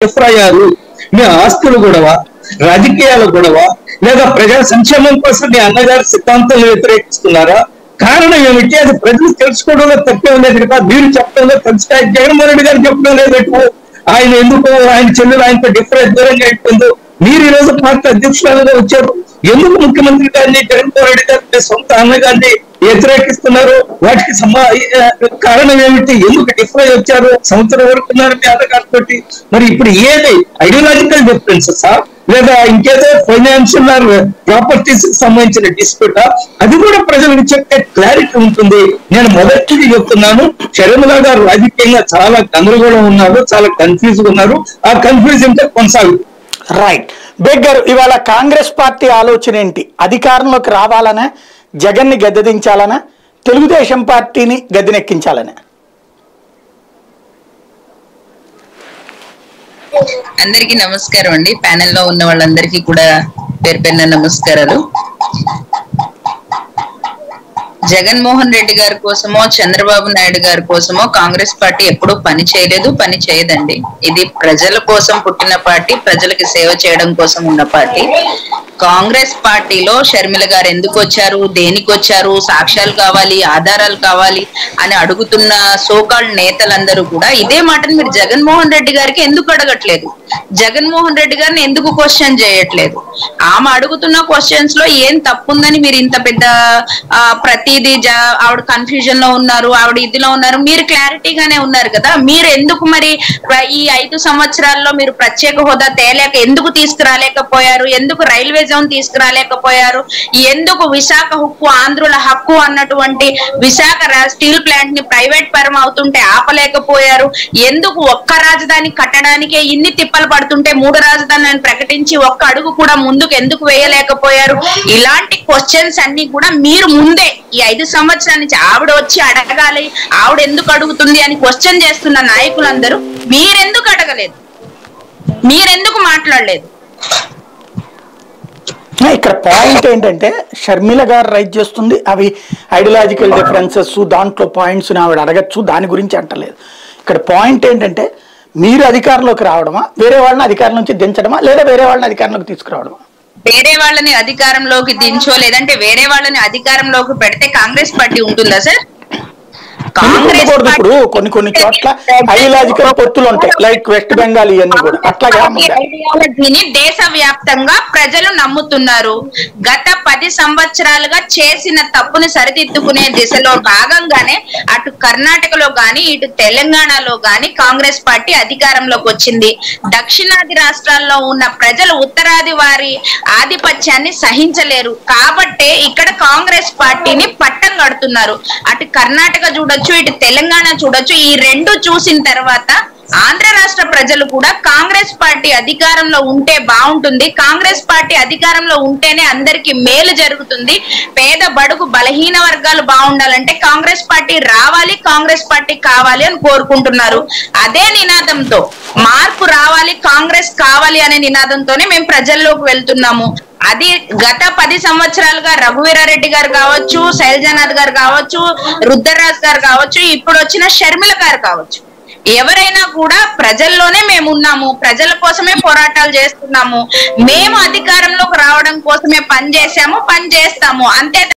Differ అయ్యారు? మీ ఆస్తులు గొడవ, రాజకీయాల గొడవ, లేదా ప్రజా సంక్షేమం కోసం మీ అన్నగారి సిద్ధాంతాలు వ్యతిరేకిస్తున్నారా? కారణం ఏమిటి? అది ప్రజలు తెలుసుకోవడంలో తప్పేం లేదు కదా, మీరు చెప్పడంలో తెలుసు. జగన్మోహన్ రెడ్డి గారు చెప్పడం లేదు. ఆయన ఎందుకు ఆయన చెల్లెలు ఆయనతో డిఫరెంట్ దూరంగా అయిపోయిందో, మీరు ఈ రోజు పార్టీ అధ్యక్షురాలుగా వచ్చారు, ఎందుకు ముఖ్యమంత్రి గారిని జగన్మోహన్ రెడ్డి గారిని సొంత అన్నగారిని వ్యతిరేకిస్తున్నారు? వాటికి కారణం ఏమిటి? ఎందుకు డిఫరెంట్ వచ్చారు? సంవత్సరం వరకు ఉన్నారు మీ అన్నగారితో. మరి ఇప్పుడు ఏది ఐడియాలజికల్ డిఫరెన్సెస్ లేదా ఇంకేదో ఫైనాన్షియల్ ఆర్ ప్రాపర్టీస్ కి సంబంధించిన డిస్ప్యూట్? అది కూడా ప్రజలకు చెప్తే క్లారిటీ ఉంటుంది. నేను మొదటిది చెప్తున్నాను, షర్మిల గారు రాజకీయంగా చాలా గందరగోళం ఉన్నారు, చాలా కన్ఫ్యూజ్ ఉన్నారు. ఆ కన్ఫ్యూజన్ కొనసాగుతుంది. రైట్. బేగ్ గారు, ఇవాళ కాంగ్రెస్ పార్టీ ఆలోచన ఏంటి? అధికారంలోకి రావాలనా, జగన్ ని గద్దెదించాలనా, తెలుగుదేశం పార్టీని గద్దెనెక్కించాలనా? అందరికీ నమస్కారం అండి. ప్యానెల్ లో ఉన్న వాళ్ళందరికీ కూడా పేరు పేరున నమస్కారాలు. జగన్మోహన్ రెడ్డి గారి కోసమో చంద్రబాబు నాయుడు గారి కోసమో కాంగ్రెస్ పార్టీ ఎప్పుడూ పని చేయలేదు, పని చేయదండి. ఇది ప్రజల కోసం పుట్టిన పార్టీ, ప్రజలకి సేవ చేయడం కోసం ఉన్న పార్టీ. కాంగ్రెస్ పార్టీలో షర్మిల గారు ఎందుకు వచ్చారు, దేనికి వచ్చారు, సాక్ష్యాలు కావాలి, ఆధారాలు కావాలి అని అడుగుతున్న సోకాల్డ్ నేతలందరూ కూడా ఇదే మాటను మీరు జగన్మోహన్ రెడ్డి గారికి ఎందుకు అడగట్లేదు? జగన్మోహన్ రెడ్డి గారిని ఎందుకు క్వశ్చన్ చేయట్లేదు? ఆమె అడుగుతున్న క్వశ్చన్స్ లో ఏం తప్పుందని మీరు ఇంత పెద్ద ప్రతిదీ ఆవిడ కన్ఫ్యూజన్ లో ఉన్నారు, ఆవిడ ఇదిలో ఉన్నారు, మీరు క్లారిటీగానే ఉన్నారు కదా. మీరు ఎందుకు మరి ఈ 5 సంవత్సరాల్లో మీరు ప్రత్యేక హోదా తేలేక ఎందుకు తీసుకురాలేకపోయారు? ఎందుకు రైల్వే జోన్ తీసుకురాలేకపోయారు? ఎందుకు విశాఖ హక్కు, ఆంధ్రుల హక్కు అన్నటువంటి విశాఖ స్టీల్ ప్లాంట్ ని ప్రైవేట్ పరం అవుతుంటే ఆపలేకపోయారు? ఎందుకు ఒక్క రాజధాని కట్టడానికే ఇన్ని తిప్పలు పడుతుంటే 3 రాజధానులను ప్రకటించి ఒక్క అడుగు కూడా ముందుకు ఎందుకు వేయలేకపోయారు? ఇలాంటి క్వశ్చన్స్ అన్ని కూడా మీరు ముందే ఈ 5 సంవత్సరాల నుంచి ఆవిడ వచ్చి అడగాలి, ఆవిడ ఎందుకు అడుగుతుంది అని క్వశ్చన్ చేస్తున్న నాయకులందరూ మీరెందుకు అడగలేదు? మీరెందుకు మాట్లాడలేదు? ఇక్కడ పాయింట్ ఏంటంటే, షర్మిల గారు రైట్ చేస్తుంది అవి ఐడియాలజికల్ డిఫరెన్సెస్, దాంట్లో పాయింట్స్ ఆవిడ అడగచ్చు, దాని గురించి అంటలేదు. ఇక్కడ పాయింట్ ఏంటంటే, మీరు అధికారంలోకి రావడమా, వేరే వాళ్ళని అధికారం నుంచి దించడమా, లేదా వేరే వాళ్ళని అధికారంలోకి తీసుకురావడమా? వేరే వాళ్ళని అధికారంలోకి దించో లేదంటే వేరే వాళ్ళని అధికారంలోకి పెడితే కాంగ్రెస్ పార్టీ ఉంటుందా సార్? ఇప్పుడు కొన్ని చోట్ల ఐడియాలజికల్ పొత్తులు ఉంటాయి, లైక్ వెస్ట్ బెంగాల్, ఇవన్నీ కూడా అట్లాగే ఐడియాలజీని దేశవ్యాప్తంగా ప్రజలు నమ్ముతున్నారు. గత 10 సంవత్సరాలుగా చేసిన తప్పుని సరిదిద్దుకునే దిశలో భాగంగానే అటు కర్ణాటకలో గాని ఇటు తెలంగాణలో గాని కాంగ్రెస్ పార్టీ అధికారంలోకి వచ్చింది. దక్షిణాది రాష్ట్రాల్లో ఉన్న ప్రజలు ఉత్తరాది వారి ఆధిపత్యాన్ని సహించలేరు కాబట్టే ఇక్కడ కాంగ్రెస్ పార్టీని పట్టం కడుతున్నారు. అటు కర్ణాటక చూడొచ్చు, ఇటు తెలంగాణ చూడొచ్చు. ఈ రెండు చూసిన తర్వాత ఆంధ్ర రాష్ట్ర ప్రజలు కూడా కాంగ్రెస్ పార్టీ అధికారంలో ఉంటే బాగుంటుంది, కాంగ్రెస్ పార్టీ అధికారంలో ఉంటేనే అందరికి మేలు జరుగుతుంది, పేద బడుగు బలహీన వర్గాలు బాగుండాలంటే కాంగ్రెస్ పార్టీ రావాలి, కాంగ్రెస్ పార్టీ కావాలి అని కోరుకుంటున్నారు. అదే నినాదంతో మార్పు రావాలి, కాంగ్రెస్ కావాలి అనే నినాదంతోనే మేము ప్రజల్లోకి వెళ్తున్నాము. అది గత 10 సంవత్సరాలుగా రఘువీరారెడ్డి గారు కావచ్చు, శైలజానాథ్ గారు కావచ్చు, రుద్రరాజ్ గారు కావచ్చు, ఇప్పుడు వచ్చిన షర్మిల గారు కావచ్చు, ఎవరైనా కూడా ప్రజల్లోనే మేము ఉన్నాము, ప్రజల కోసమే పోరాటాలు చేస్తున్నాము, మేము అధికారంలోకి రావడం కోసమే పని చేస్తాము, అంతే.